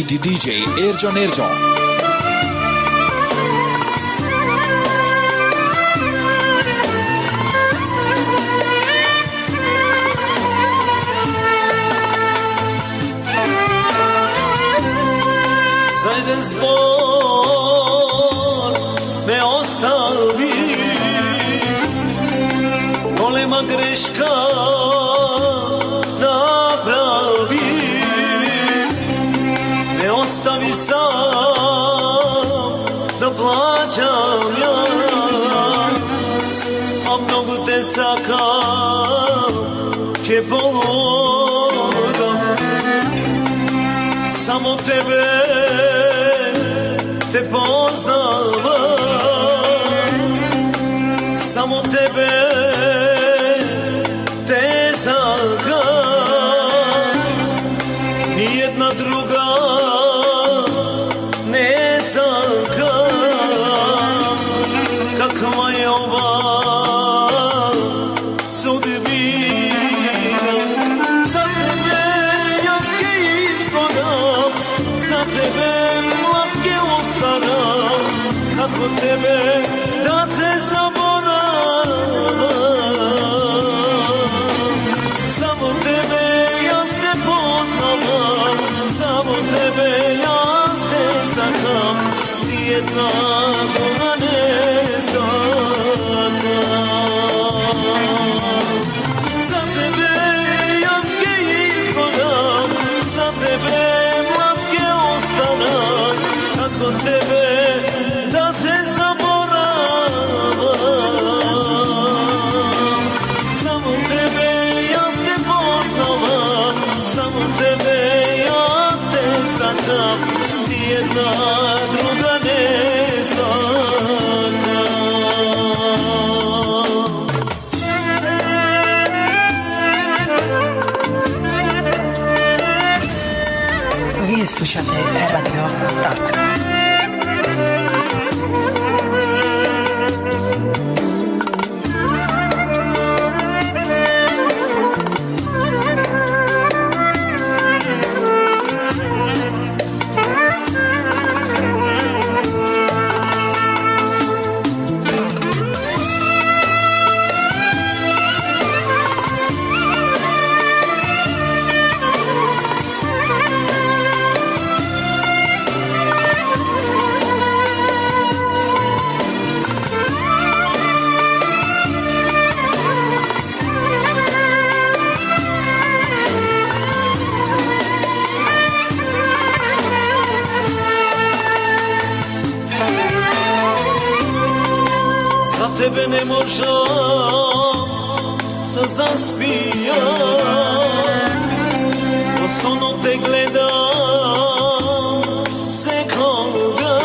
DJ Ercan Ercan. Za jeden zbor me ostavi, golema greška napravi, me ostavi sam da plaćam ja, a mnogo te sakam ke poludam, samo tebe te poznavam, samo tebe te zakam, nijedna druga ne zakam, kakva je ova sudbina. Za tebe jaske izgonam, za tebe mlatke ostaram, kako tebe da te zaboravam. Samo tebe jaz te poznavam, samo tebe jaz te sakam, nijedna druga ne sakam. Za tebe jaske izgonam, za tebe mlatke ostaram, kako tebe da te zaboravam. Samo tebe jaz te poznavam, samo tebe jaz te sakam, nijedna druga ne sakam. Vi slušate Radio Dark. Tebe ne možem da zaspijam, osobno te gledam sekoga,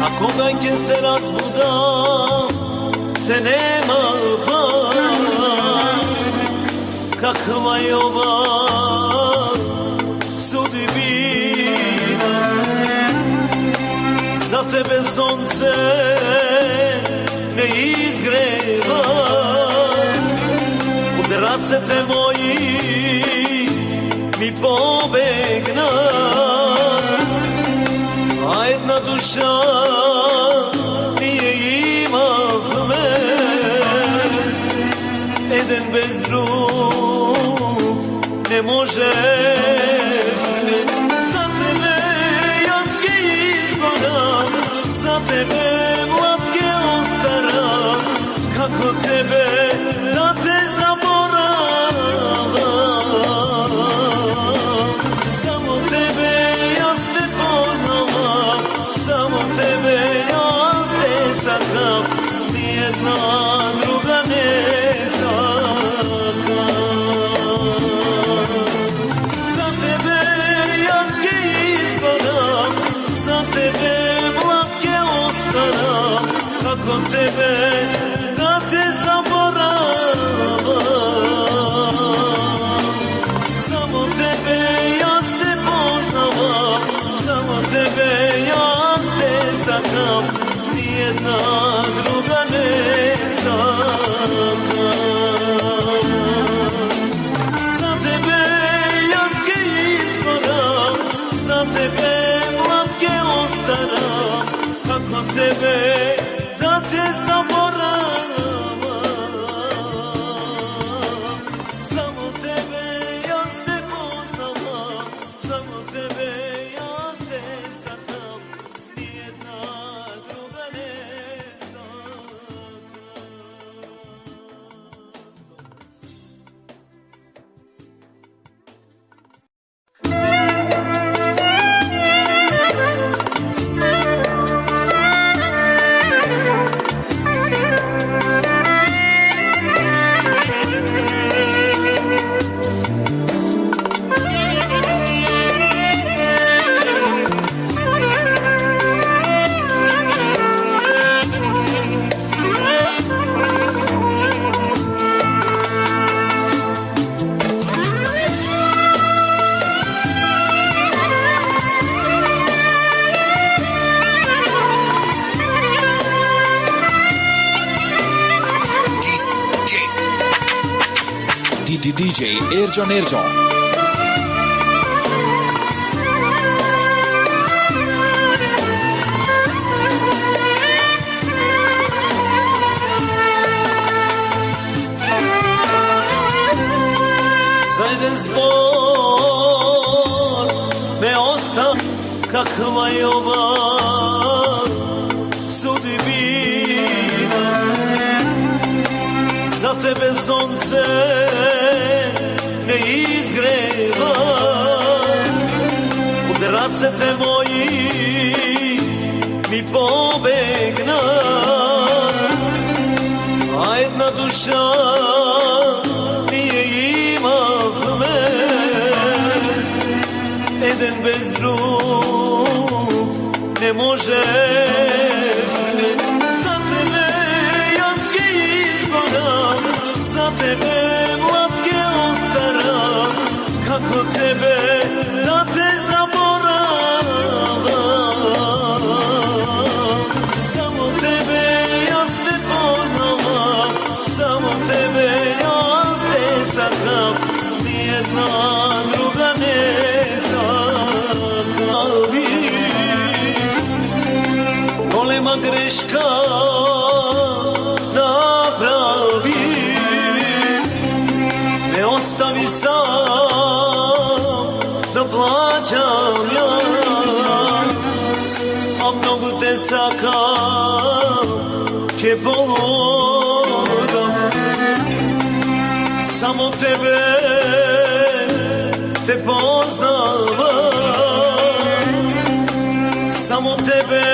a koga ke se razbudam, te nema pa, kakva je ova sudbina. Za tebe sonce ne izgreva, od racete moji mi pobegna, a jedna duša nije imav me, jedan bez drug ne može. Za tebe janski izgoram, za tebe mlatke ostaram, kako tebe da te zaboravam. Samo tebe jaz te poznavam, samo tebe jaz te sakam, nijedna druga ne sakam. Za tebe janski izgoram, za tebe mlatke ostaram, kako tebe da te zaboravam. Samo tebe jaz te poznavam, samo tebe jaz te sakam, nijedna druga ne sakam. Za tebe janski izgoram, di DJ Ercan Ercan. Za jeden zbor me ostav, kakva je ova sudbina. Za tebe sunce ne izgreva, od racete moji mi pobegna, a jedna duša nije imav me, jedan bez drug ne može. Za tebe janski izgoram, za tebe mlatke ostaram, kako tebe da te zaboravam. Samo tebe jas te poznavam, samo tebe jas te sakam, nijedna druga ne sakavi. Golema greška napravi, ne ostavi sam da plaćam ja, a mnogo te sakam ke poludam. Samo tebe te poznavam, samo tebe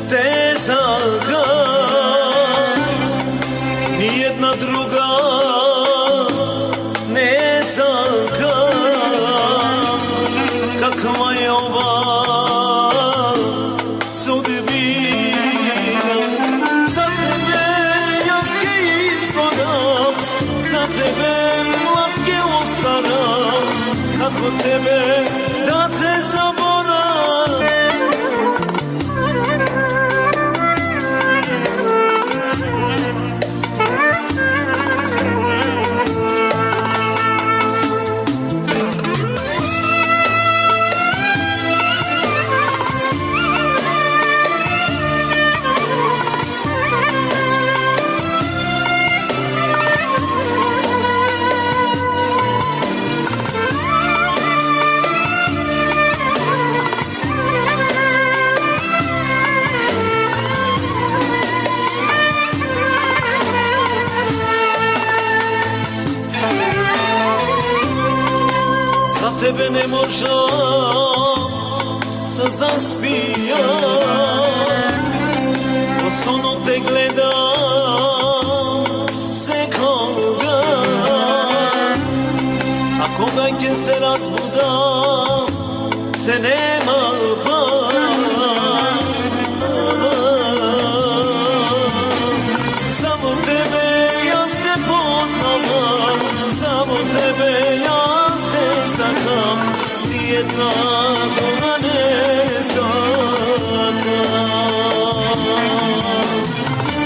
te sakam, nijedna druga ne sakam. Kakva je ova sudbina, za tebe janski izgoram, za tebe mlatke ostaram, kako tebe da te zaboravim. Za tebe ne možem da zaspijam, osono te gledam sekoga, a kogajke se razbudam, te nema pa. Samo tebe jas te poznavam, samo tebe jas te sakam, nijedna druga ne sakam.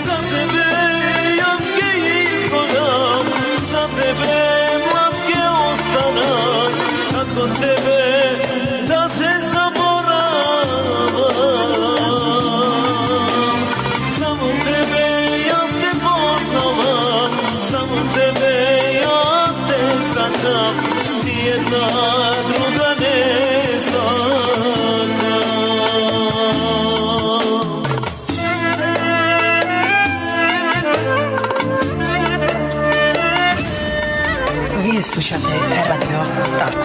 Za tebe janski izgoram, za tebe mlatke ostaram, kako tebe da te zaboravam. Samo tebe jas te poznavam, samo tebe jas te sakam, nijedna druga ne sakam. Vi slušate Radio Tark.